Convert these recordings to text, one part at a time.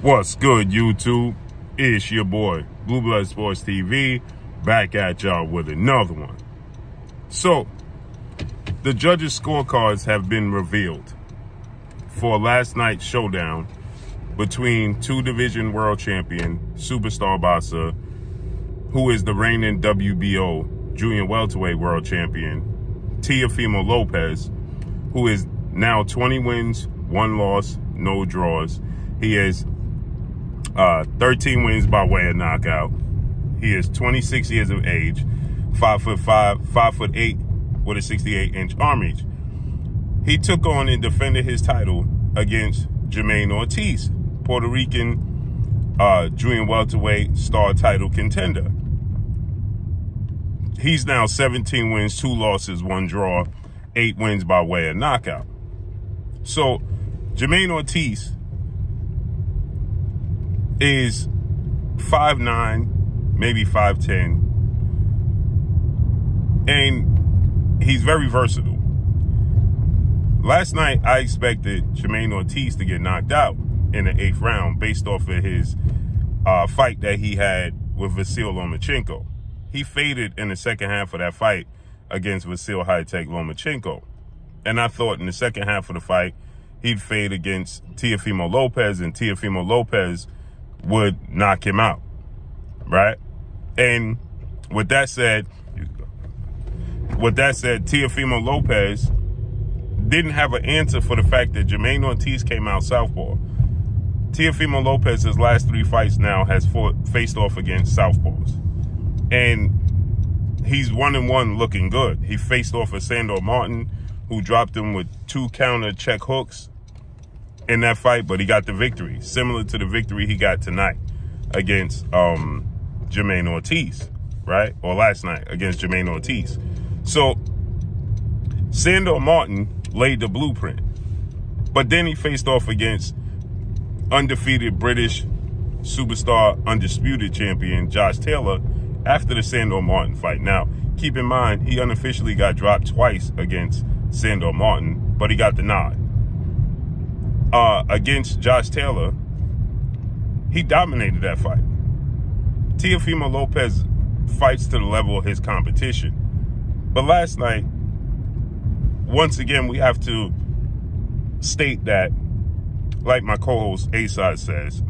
What's good, YouTube? It's your boy, Blue Blood Sports TV, back at y'all with another one. So, the judges' scorecards have been revealed for last night's showdown between two-division world champion, superstar boxer, who is the reigning WBO junior welterweight world champion, Teofimo Lopez, who is now 20 wins, 1 loss, no draws. He is 13 wins by way of knockout. He is 26 years of age, 5'5", 5'8", with a 68-inch arm reach. He took on and defended his title against Jamaine Ortiz, Puerto Rican junior welterweight star title contender. He's now 17 wins, 2 losses, 1 draw, 8 wins by way of knockout. So, Jamaine Ortiz is 5'9", maybe 5'10", and he's very versatile. Last night, I expected Jamaine Ortiz to get knocked out in the 8th round based off of his fight that he had with Vasyl Lomachenko. He faded in the second half of that fight against Vasyl Lomachenko. And I thought in the second half of the fight, he'd fade against Teofimo Lopez, and Teofimo Lopez would knock him out, right? And with that said, Teofimo Lopez didn't have an answer for the fact that Jamaine Ortiz came out southpaw. Teofimo Lopez, his last 3 fights now, has faced off against southpaws. And he's 1-1 looking good. He faced off with Sandor Martin, who dropped him with 2 counter check hooks in that fight, but he got the victory, similar to the victory he got tonight against Jamaine Ortiz, right? Or last night against Jamaine Ortiz. So Sandor Martin laid the blueprint, but then he faced off against undefeated British superstar undisputed champion Josh Taylor after the Sandor Martin fight. Now, keep in mind, he unofficially got dropped twice against Sandor Martin, but he got the nod. Against Josh Taylor, he dominated that fight. Teofimo Lopez fights to the level of his competition. But last night, once again, we have to state that, like my co-host A-Side says,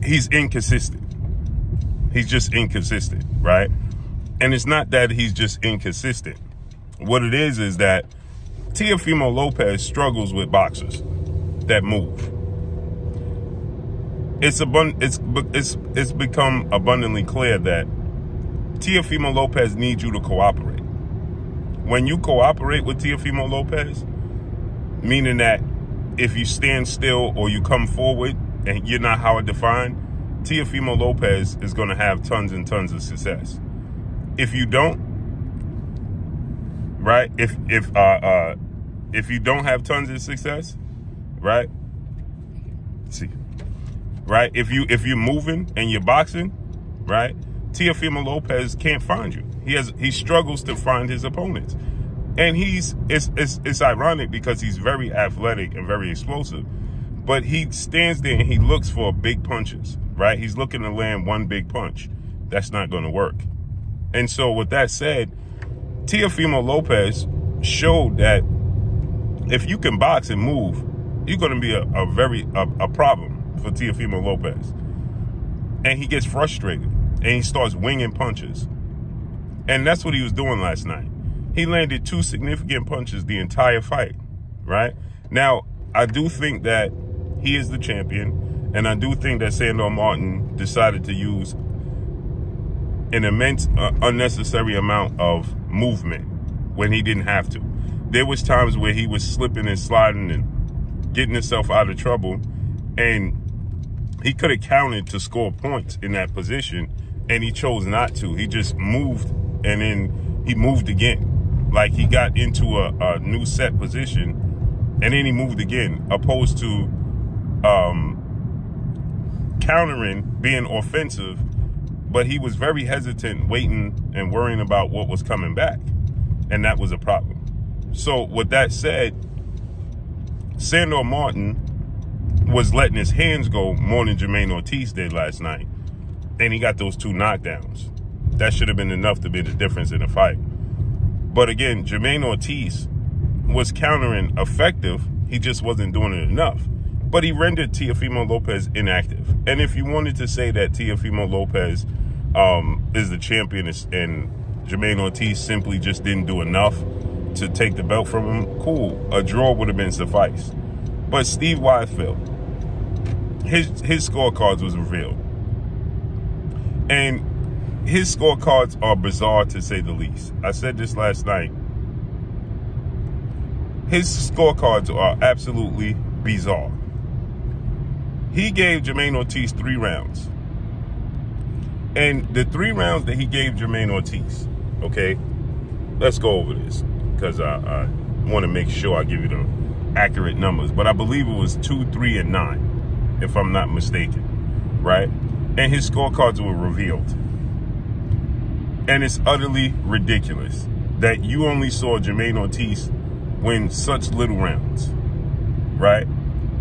he's inconsistent. He's just inconsistent, right? And it's not that he's just inconsistent. What it is that Teofimo Lopez struggles with boxers that move. It's become abundantly clear that Teofimo Lopez needs you to cooperate. When you cooperate with Teofimo Lopez, meaning that if you stand still or you come forward and you're not Howard defined, Teofimo Lopez is going to have tons and tons of success. If you don't, right? If you don't have tons of success, right? See, right? If you're moving and you're boxing, right? Teofimo Lopez can't find you. He struggles to find his opponents, and it's ironic because he's very athletic and very explosive, but he stands there and he looks for big punches, right? He's looking to land one big punch. That's not going to work. And so with that said, Teofimo Lopez showed that if you can box and move, you're going to be a problem for Teofimo Lopez. And he gets frustrated and he starts winging punches. And that's what he was doing last night. He landed 2 significant punches the entire fight, right? Now, I do think that he is the champion, and I do think that Sandor Martin decided to use an immense, unnecessary amount of movement when he didn't have to. There was times where he was slipping and sliding and getting himself out of trouble, and he could have counted to score points in that position, and he chose not to. He just moved, and then he moved again. Like he got into a new set position, and then he moved again, opposed to countering, being offensive, but he was very hesitant, waiting and worrying about what was coming back, and that was a problem. So with that said, Sandor Martin was letting his hands go more than Jamaine Ortiz did last night. And he got those 2 knockdowns. That should have been enough to be the difference in the fight. But again, Jamaine Ortiz was countering effective. He just wasn't doing it enough. But he rendered Teofimo Lopez inactive. And if you wanted to say that Teofimo Lopez is the champion and Jamaine Ortiz simply just didn't do enough to take the belt from him, cool. A draw would have been suffice. But Steve Weisfeld, his scorecards was revealed. And his scorecards are bizarre, to say the least. I said this last night. His scorecards are absolutely bizarre. He gave Jamaine Ortiz 3 rounds. And the 3 rounds that he gave Jamaine Ortiz, okay, let's go over this, because I want to make sure I give you the accurate numbers. But I believe it was 2, 3, and 9, if I'm not mistaken, right? And his scorecards were revealed. And it's utterly ridiculous that you only saw Jamaine Ortiz win such little rounds, right?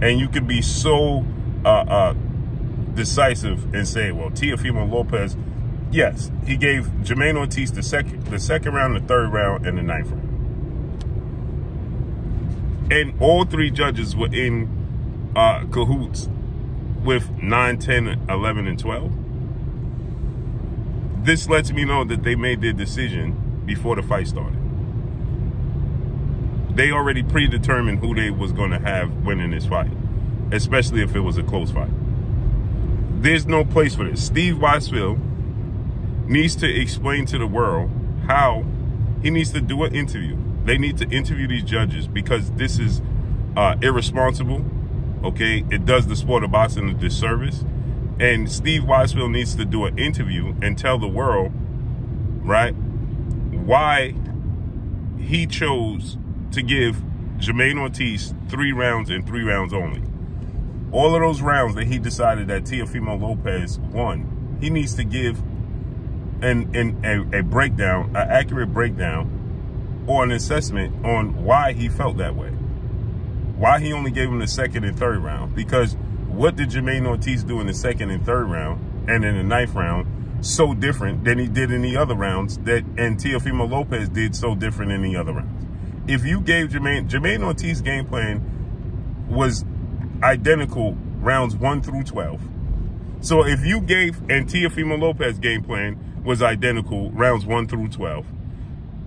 And you could be so decisive and say, well, Teofimo Lopez, yes, he gave Jamaine Ortiz the second round, the 3rd round, and the 9th round. And all 3 judges were in cahoots with 9, 10, 11, and 12. This lets me know that they made their decision before the fight started. They already predetermined who they was going to have winning this fight, especially if it was a close fight. There's no place for this. Steve Weisfeld needs to explain to the world how he needs to do an interview. They need to interview these judges, because this is irresponsible, okay? It does the sport of boxing a disservice. And Steve Weisfeld needs to do an interview and tell the world, right, why he chose to give Jamaine Ortiz 3 rounds and 3 rounds only. All of those rounds that he decided that Teofimo Lopez won, he needs to give a breakdown, an accurate breakdown, or an assessment on why he felt that way. Why he only gave him the 2nd and 3rd round. Because what did Jamaine Ortiz do in the 2nd and 3rd round and in the 9th round so different than he did in the other rounds and Teofimo Lopez did so different in the other rounds? If you gave Jamaine Ortiz's game plan was identical rounds 1 through 12. So if you gave, and Teofimo Lopez's game plan was identical rounds 1 through 12.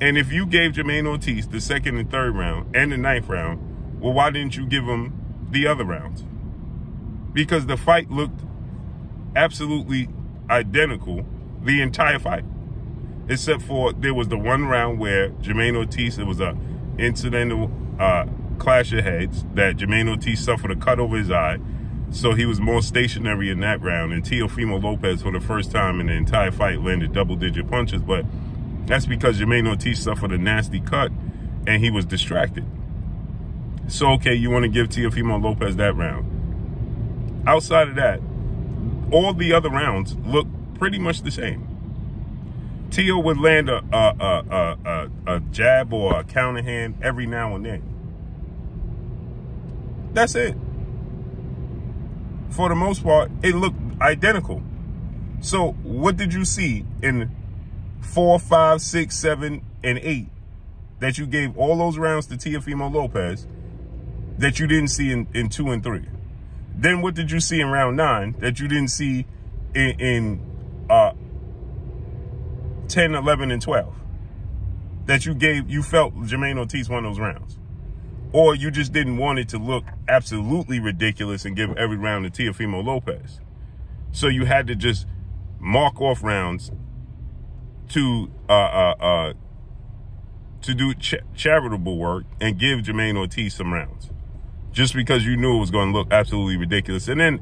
And if you gave Jamaine Ortiz the 2nd and 3rd round and the 9th round, well, why didn't you give him the other rounds? Because the fight looked absolutely identical the entire fight. Except for there was the 1 round where Jamaine Ortiz, it was a incidental clash of heads that Jamaine Ortiz suffered a cut over his eye. So he was more stationary in that round. And Teofimo Lopez, for the first time in the entire fight, landed double-digit punches. But that's because Jamaine Ortiz suffered a nasty cut and he was distracted. So, okay, you want to give Teofimo Lopez that round. Outside of that, all the other rounds look pretty much the same. Teo would land a jab or a counter hand every now and then. That's it. For the most part, it looked identical. So what did you see in 4, 5, 6, 7, and 8 that you gave all those rounds to Teofimo Lopez that you didn't see in 2 and 3? Then what did you see in round 9 that you didn't see in 10, 11, and 12? That you felt Jamaine Ortiz won those rounds? Or you just didn't want it to look absolutely ridiculous and give every round to Teofimo Lopez? So you had to just mark off rounds to do charitable work and give Jamaine Ortiz some rounds, just because you knew it was going to look absolutely ridiculous. And then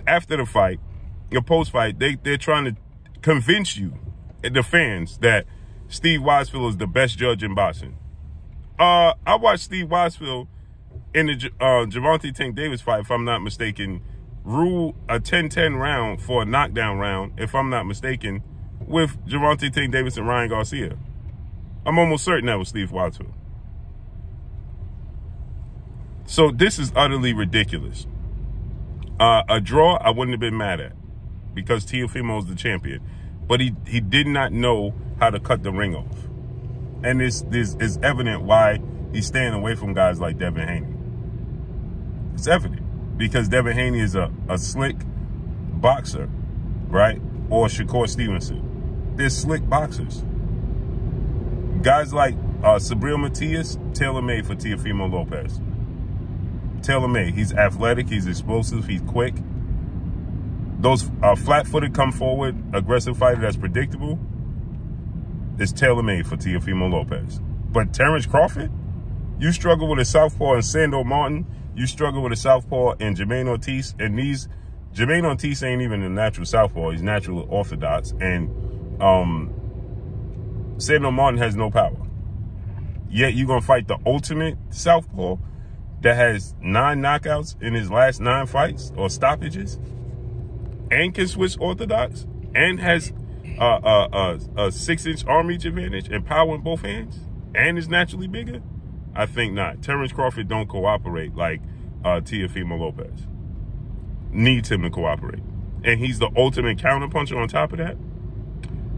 after the fight, your post-fight, they're trying to convince you, the fans, that Steve Weisfeld is the best judge in boxing. I watched Steve Weisfeld in the Gervonta Tank Davis fight, if I'm not mistaken, rule a 10-10 round for a knockdown round, if I'm not mistaken, with Gervonta Tank Davis and Ryan Garcia. I'm almost certain that was Steve Weisfeld. So this is utterly ridiculous. A draw, I wouldn't have been mad at because Teofimo's the champion. But he did not know how to cut the ring off. And this is evident why he's staying away from guys like Devin Haney. It's evident because Devin Haney is a slick boxer, right? Or Shakur Stevenson. They're slick boxers. Guys like Sabril Matias, tailor-made for Teofimo Lopez. Tailor-made. He's athletic, he's explosive, he's quick. Those flat-footed, come forward, aggressive fighter that's predictable is tailor-made for Teofimo Lopez. But Terrence Crawford, you struggle with a southpaw in Sando Martin, you struggle with a southpaw in Jamaine Ortiz, and Jamaine Ortiz ain't even a natural southpaw, he's natural orthodox, and Sando Martin has no power. Yet you're going to fight the ultimate southpaw that has 9 knockouts in his last 9 fights or stoppages and can switch orthodox and has a 6-inch arm reach advantage and power in both hands and is naturally bigger? I think not. Terrence Crawford don't cooperate like Teofimo Lopez. Needs him to cooperate. And he's the ultimate counterpuncher on top of that.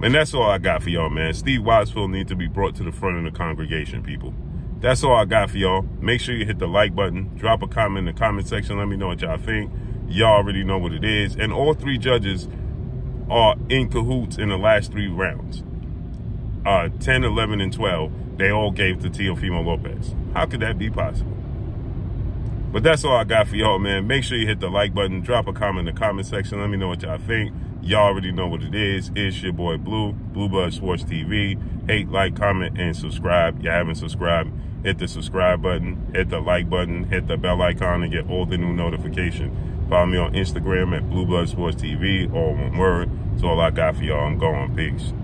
And that's all I got for y'all, man. Steve Watsfield needs to be brought to the front of the congregation, people. That's all I got for y'all. Make sure you hit the like button. Drop a comment in the comment section. Let me know what y'all think. Y'all already know what it is. And all 3 judges are in cahoots in the last 3 rounds. 10, 11, and 12, they all gave to Teofimo Lopez. How could that be possible? But that's all I got for y'all, man. Make sure you hit the like button. Drop a comment in the comment section. Let me know what y'all think. Y'all already know what it is. It's your boy Blue, Bluebird Sports TV. Hate, like, comment, and subscribe. You haven't subscribed, hit the subscribe button, hit the like button, hit the bell icon to get all the new notifications. Follow me on Instagram at Bluebird Sports TV, all one word. That's all I got for y'all. I'm going. Peace.